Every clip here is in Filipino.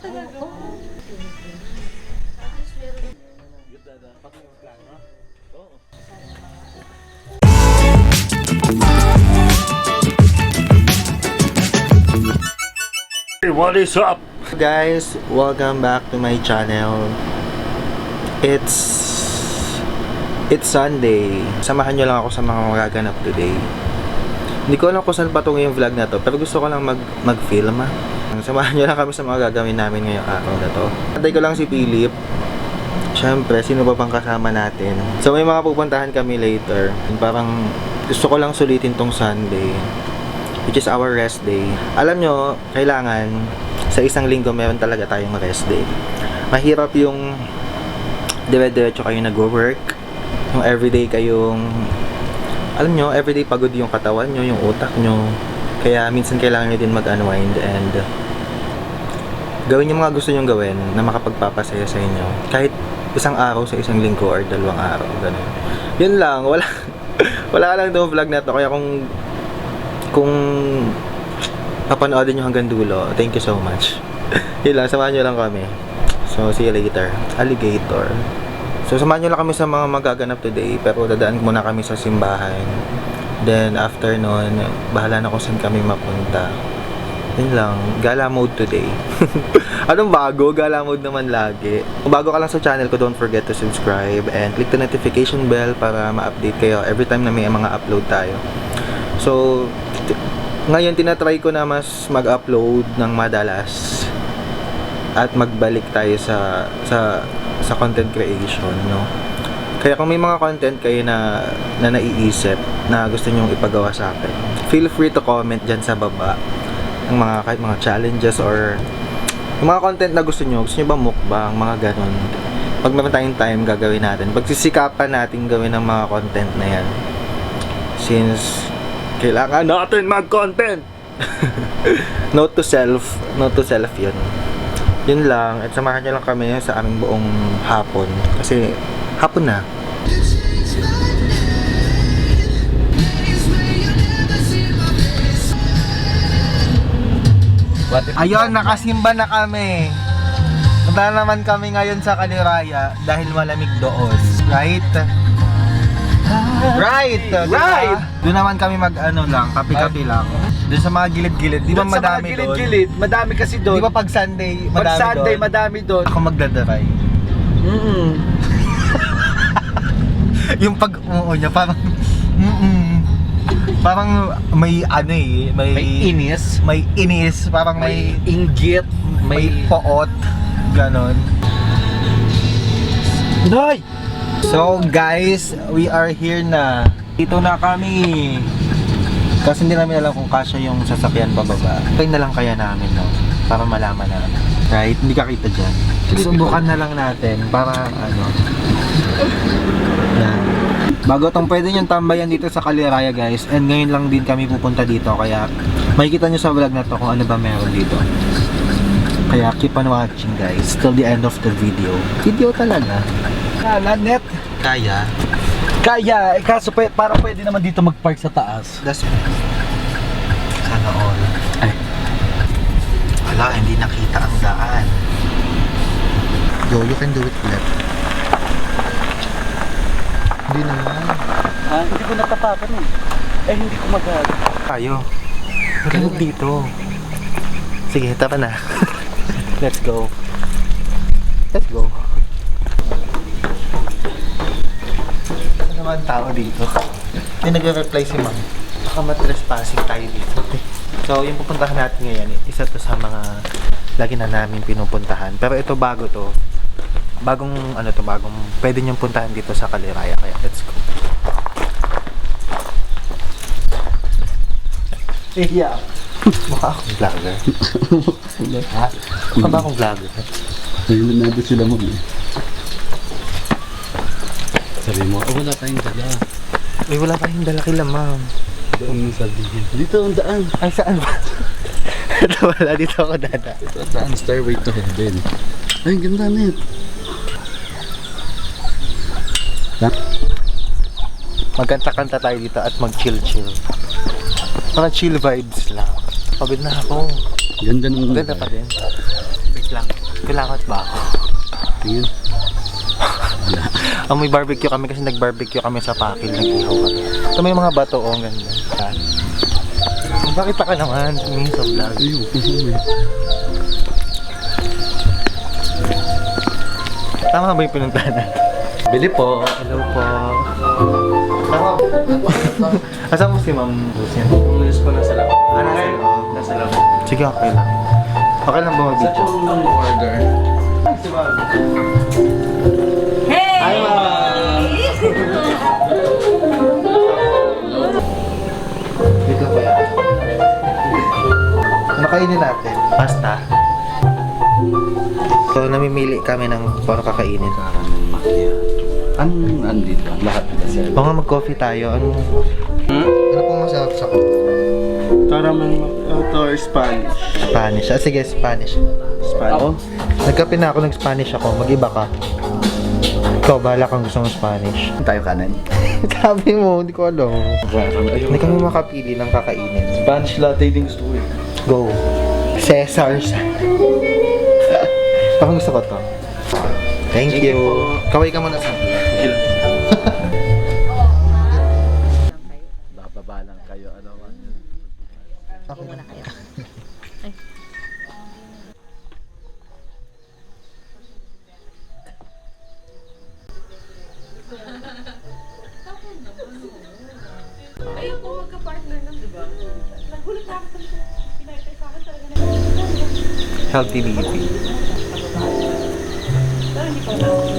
talaga. What is up? Guys, welcome back to my channel. It's Sunday. Samahan nyo lang ako sa mga magaganap today. Hindi ko alam kung saan patungo yung vlog na to, pero gusto ko lang mag-film. Samahan nyo lang kami sa mga gagawin namin ngayong araw na to. Antay ko lang si Philip. Siyempre, sino ba bang kasama natin? So may mga pupuntahan kami later. Parang gusto ko lang sulitin tong Sunday, which is our rest day. Alam nyo, kailangan sa isang linggo meron talaga tayong rest day. Mahirap yung dire-diretso kayo nag-work, yung everyday kayong, alam nyo, everyday pagod yung katawan nyo, yung utak nyo. Kaya minsan kailangan nyo din mag-unwind and gawin yung mga gusto nyong gawin na makapagpapasaya sa inyo. Kahit isang araw sa isang linggo or 2 araw, ganun. Yun lang, wala lang itong vlog na to. Kaya kung papanoodin nyo hanggang dulo, thank you so much. Yun lang, samahan nyo lang kami. So, see you later. Alligator. So, samahan nyo lang kami sa mga magaganap today. Pero dadaan muna kami sa simbahan. Then, after nun, bahala na kung saan kami mapunta. Yun lang, gala mode today. Anong bago? Gala mode naman lagi. Kung bago ka lang sa channel ko, don't forget to subscribe and click the notification bell para ma-update kayo every time na may mga upload tayo. So, ngayon tinatry ko na mas mag-upload ng madalas at magbalik tayo sa content creation, no? Kaya kung may mga content kayo na naiisip na gusto nyong ipagawa sa akin, feel free to comment dyan sa baba ng kahit mga challenges or yung mga content na gusto nyo ba mukbang, mga ganon. Pag meron tayong time, gagawin natin. Pagsisikapan natin gawin ng mga content na yan, since kailangan natin mag-content. Note to self yun lang. At samahan nyo lang kami sa aming buong hapon kasi hapon na. Ayun, nakasimba na kami. Punta naman kami ngayon sa Kaliraya dahil malamig doon. Right? Diba? Doon naman kami kape-kape lang. Doon sa mga gilid-gilid. Di ba madami doon? Gilid-gilid, madami kasi doon. Di ba pag Sunday, madami Pag Sunday, doon? madami doon. Ako magdadaray. Yung pag-oo niya, parang parang may May inis. May inis, parang may inggit. may poot. Ganon. Nay! So guys, we are here na. Dito na kami. Kasi hindi namin alam kung kasya yung sasakyan pababa. Pay na lang kaya namin, no? Para malaman namin. Right? Hindi ka kita dyan. Subukan na lang natin para yan. Bago tong pwede nyo tambayan dito sa Kaliraya, guys. And ngayon lang din kami pupunta dito. Kaya makikita nyo sa vlog na to kung ano ba meron dito. Kaya keep on watching, guys, till the end of the video. Video talaga. Net. Kaya. Kaso parang pwede naman dito mag-park sa taas. That's sana all. Ay. Wala, hindi nakita ang daan. Go, you can do it left. Hindi naman. Hindi ko natapakan hindi ko mag-aag. Tayo. Huwag dito. Sige, tara na. Let's go. Let's go. Ano naman tao dito? May nag-reply si ma'am. Baka matrespassing tayo dito. So, yung pupuntahan natin ngayon, isa to sa mga lagi na namin pinupuntahan. Pero ito bago to. Bagong pwede niyong puntahan dito sa Kaliraya. Kaya let's go. Yeah. Mukha akong vlogger. Ha? Mukha ba akong vlogger? Ayun natin sila mo sabi mo, wala tayong dala. Wala tayong dala kila ma'am. Doon sabihin. Dito ang daan. Ay, saan ba? Wala, dito ako dada. Ito ang daan, Stairway to Heaven. Ay, ganda net. Magkanta-kanta tayo dito at mag-chill-chill. Mga chill vibes lang. Pagod na ako. Ganda ng Ganda pa din. Wait lang. Kailangan ba ako? Tingin. May barbecue kami kasi nag-barbecue kami sa Pakil. Nag-ihaw kami. Ito may mga bato, ang ganda. Bakit ka naman? Tumingin sa vlog. Ayun. Tama ba yung pinuntahan natin? Bili po. Hello po. Asan mo si Ma'am Lucian? Umalis ko na sa loob. Nasa loob? Nasa loob. Sige, okay lang. Okay lang ba mag-video? order? Si Ma'am. Hey! Hi, Ma'am! Dito po yan. Ano kainin natin? Pasta. So, namimili kami ng paano kakainin. Anong andito? Lahat kasi. Baka mag-coffee tayo. Ano pong masarap sa Caramel or Spanish? Spanish? Ah, sige, Spanish. Spanish? Nagkape na ako ng Spanish ako. Mag-iba ka. Ikaw, bahala kang gusto ng Spanish. Tayo kanan. Sabi mo, hindi ko alam. Hindi kami makapili ng kakainin. Spanish latte din gusto ko eh. Go. Caesars. Parang gusto ko to. Thank you. Kaway ka muna sa Bababa lang kayo. Ano man. Muna kayo. Ayaw ko magka-partner lang, di ba? Nagulat na ako sa pinaytay sa akin talaga na. healthy living. Pero hindi ko alam.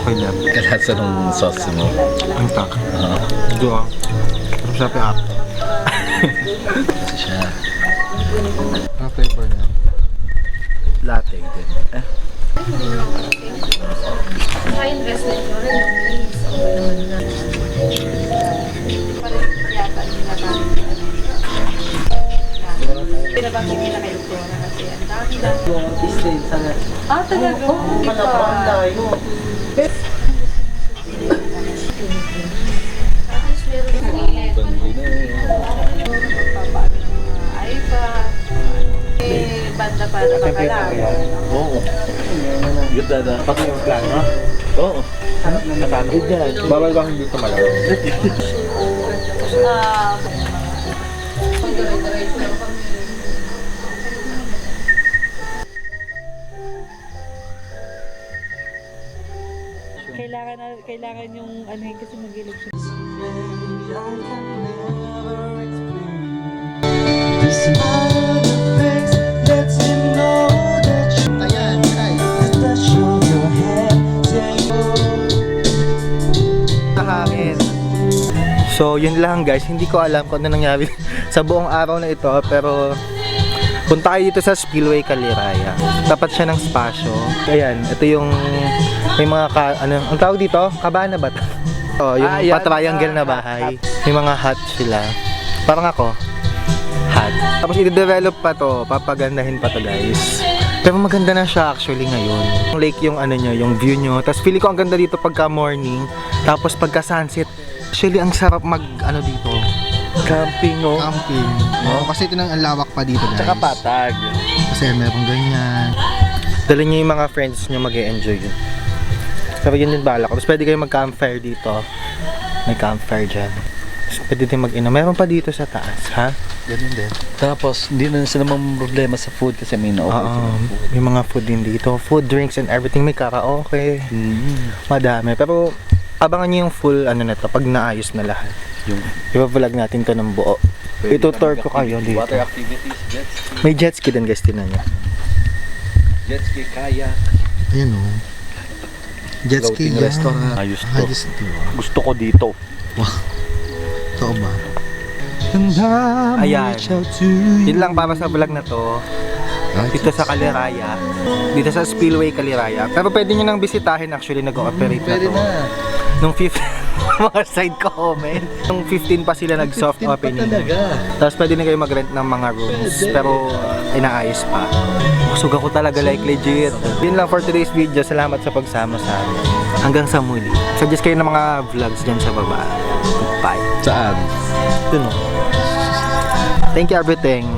Okay lang. Kalasa ng sauce mo. Ang tak. Hindi ah. Sarap siya yung apple. Kasi siya. Ang flavor niya. Latte din. Sa investment ko rin. Yata nila pinabangin nila kay Doktora kasi ang dami lang. Ah, talaga? Tapos meron ng gilid. Magpapaano ng mga iPad. Banda para makalang. Oo. Ganda na. Pati yung plano? Oo. Nakakit yan. Bawal ba hindi tumalaw? Diretso lang kami. Kailangan yung ano yun kasi magilog siya. Ayan, guys. Nakangin. So, yun lang guys. Hindi ko alam kung ano nangyari sa buong araw na ito. Pero, punta kayo dito sa Spillway Caliraya. Tapat siya ng spasyo. Ayan, ito yung may mga ano, ang tawag dito? Cabana ba? Oh, yung pa-triangle na bahay. May mga hut sila. Parang ako. Hut. Tapos i-develop pa to. Papagandahin pa to guys. Pero maganda na siya actually ngayon. Yung lake yung ano nyo, yung view nyo. Tapos feeling ko ang ganda dito pagka morning. Tapos pagka sunset. Actually ang sarap mag ano dito. Camping o. Camping. Oo, kasi ito nang lawak pa dito guys. Tsaka patag. Kasi meron ganyan. Dala nyo yung mga friends nyo mag-e-enjoy yun. Pero yun din bala ko. Tapos pwede kayo mag-campfire dito. May campfire dyan. Tapos pwede din mag-inom. Meron pa dito sa taas, ha? Ganun din. Tapos, hindi na sila problema sa food kasi may na-offer Oo, sila ng food. may mga food din dito. Food, drinks, and everything. May karaoke. Madami. Pero abangan nyo yung full ano na to pag naayos na lahat. Yung Ipa-vlog natin to ng buo. Ito-tour ko kayo dito. water activities, jet ski, May jet ski din guys, tinan nyo. kayak, Ayun o. Jet ski floating yan. restaurant. Ayos to. Ayos to. Gusto ko dito. Totoo ba? Ayan. Yun lang para sa vlog na to. Dito sa Caliraya. Dito sa Spillway Caliraya. Pero pwede nyo nang bisitahin actually nag-ooperate na to. Nung 15 mga side comment. Nung 15 pa sila nag-soft opening. Tapos pwede na kayo mag-rent ng mga rooms. Pero inaayos pa. Busog ako talaga like legit. Yun lang for today's video. Salamat sa pagsama sa amin. Hanggang sa muli. Suggest kayo ng mga vlogs dyan sa baba. Bye. Saan? Dun o. Thank you everything.